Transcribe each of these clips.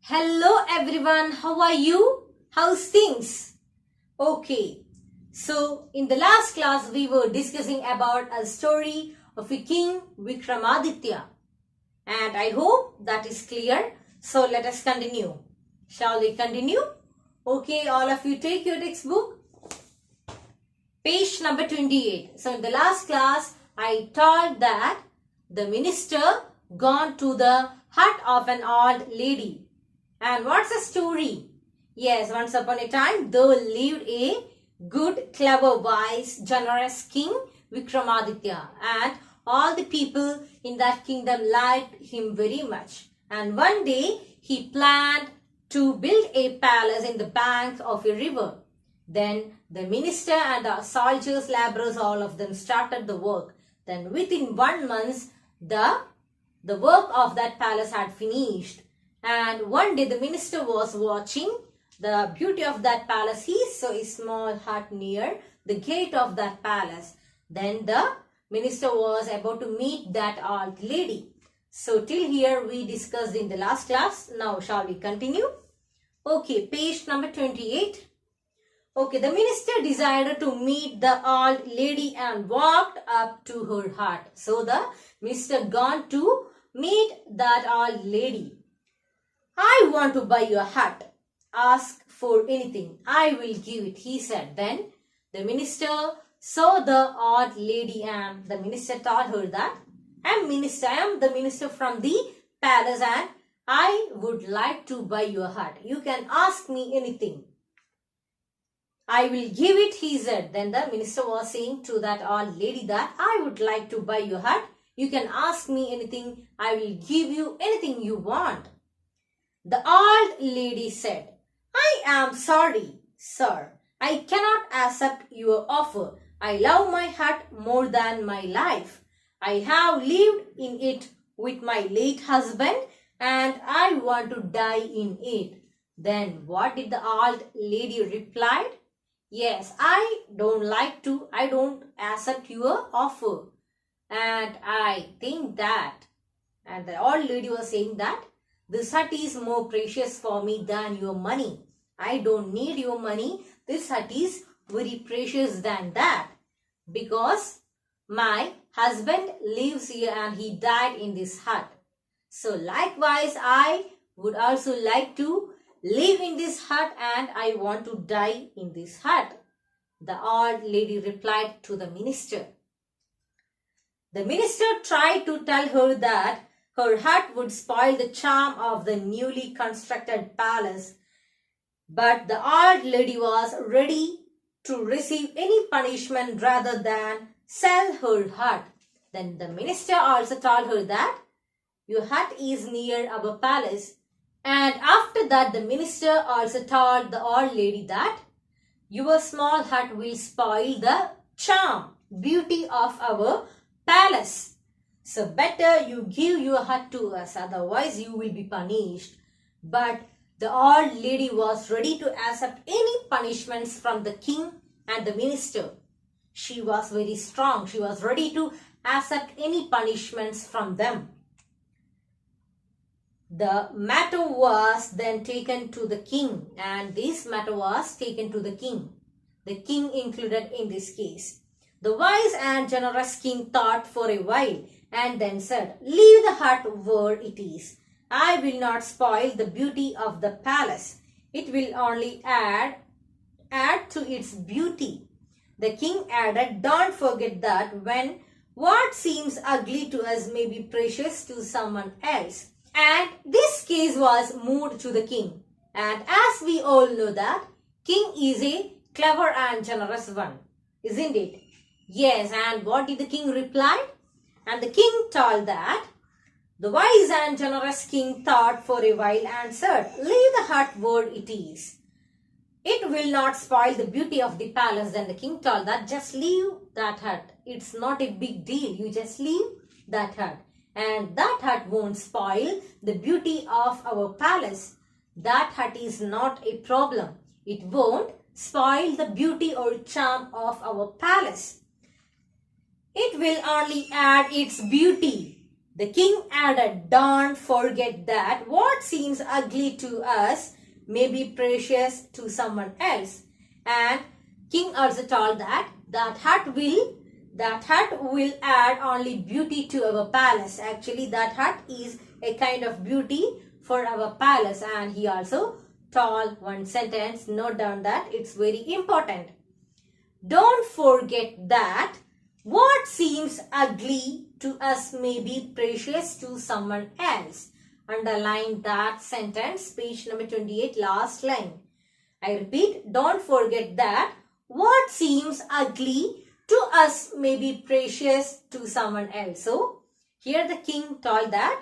Hello everyone, how are you? How's things? Okay, so in the last class we were discussing about a story of a king Vikramaditya, and I hope that is clear. So let us continue. Shall we continue? Okay, all of you take your textbook. Page number 28. So in the last class I told that the minister gone to the hut of an old lady. And what's the story? Yes, once upon a time, there lived a good, clever, wise, generous king, Vikramaditya. And all the people in that kingdom liked him very much. And one day, he planned to build a palace in the bank of a river. Then the minister and the soldiers, laborers, all of them started the work. Then within 1 month, the work of that palace had finished. And one day the minister was watching the beauty of that palace. He saw a small hut near the gate of that palace. Then the minister was about to meet that old lady. So till here we discussed in the last class. Now shall we continue? Okay, page number 28. Okay, the minister decided to meet the old lady and walked up to her hut. So the minister gone to meet that old lady. I want to buy your hut. Ask for anything. I will give it, he said. Then the minister saw the old lady and the minister told her that I am the minister from the palace and I would like to buy your hut. You can ask me anything. I will give it, he said. Then the minister was saying to that old lady that I would like to buy your hut. You can ask me anything. I will give you anything you want. The old lady said, I am sorry, sir. I cannot accept your offer. I love my hut more than my life. I have lived in it with my late husband and I want to die in it. Then what did the old lady reply? Yes, I don't accept your offer. And I think that. And the old lady was saying that this hut is more precious for me than your money. I don't need your money. This hut is very precious than that. Because my husband lives here and he died in this hut. So likewise, I would also like to live in this hut and I want to die in this hut. The old lady replied to the minister. The minister tried to tell her that her hut would spoil the charm of the newly constructed palace. But the old lady was ready to receive any punishment rather than sell her hut. Then the minister also told her that your hut is near our palace. And after that, the minister also told the old lady that your small hut will spoil the charm, beauty of our palace. So better you give your hut to us, otherwise you will be punished. But the old lady was ready to accept any punishments from the king and the minister. She was very strong. She was ready to accept any punishments from them. The matter was then taken to the king, and this matter was taken to the king. The king included in this case. The wise and generous king thought for a while and then said, leave the hut where it is. I will not spoil the beauty of the palace. It will only add to its beauty. The king added, don't forget that when what seems ugly to us may be precious to someone else. And this case was moved to the king. And as we all know that, king is a clever and generous one, isn't it? Yes, and what did the king reply? And the king told that the wise and generous king thought for a while and said, leave the hut where it is. It will not spoil the beauty of the palace. Then the king told that just leave that hut. It's not a big deal. You just leave that hut. And that hut won't spoil the beauty of our palace. That hut is not a problem. It won't spoil the beauty or charm of our palace. It will only add its beauty. The king added, don't forget that what seems ugly to us may be precious to someone else. And king also told that that hut will add only beauty to our palace. Actually, that hut is a kind of beauty for our palace. And he also told one sentence, note down that it's very important. Don't forget that what seems ugly to us may be precious to someone else. Underline that sentence, page number 28, last line. I repeat, don't forget that what seems ugly to us may be precious to someone else. So, here the king told that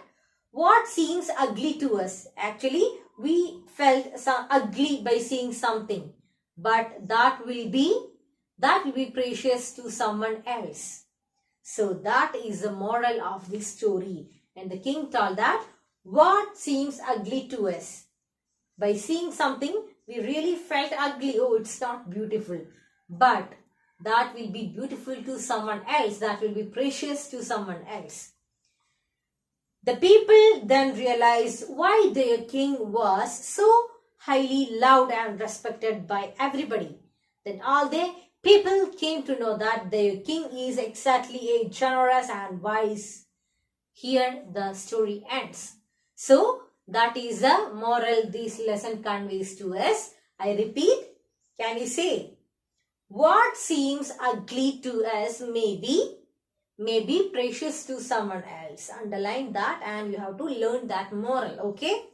what seems ugly to us. Actually, we felt some ugly by seeing something, but that will be precious to someone else. So that is the moral of this story. And the king told that what seems ugly to us. By seeing something, we really felt ugly. Oh, it's not beautiful. But that will be beautiful to someone else. That will be precious to someone else. The people then realized why their king was so highly loved and respected by everybody. Then all the people came to know that their king is exactly a generous and wise. Here the story ends. So that is the moral this lesson conveys to us. I repeat, can you say, what seems ugly to us may be precious to someone else. Underline that and you have to learn that moral, okay?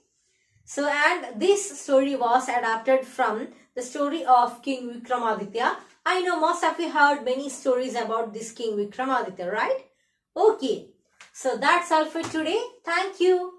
So, and this story was adapted from the story of King Vikramaditya. I know most of you heard many stories about this King Vikramaditya, right? Okay, so that's all for today. Thank you.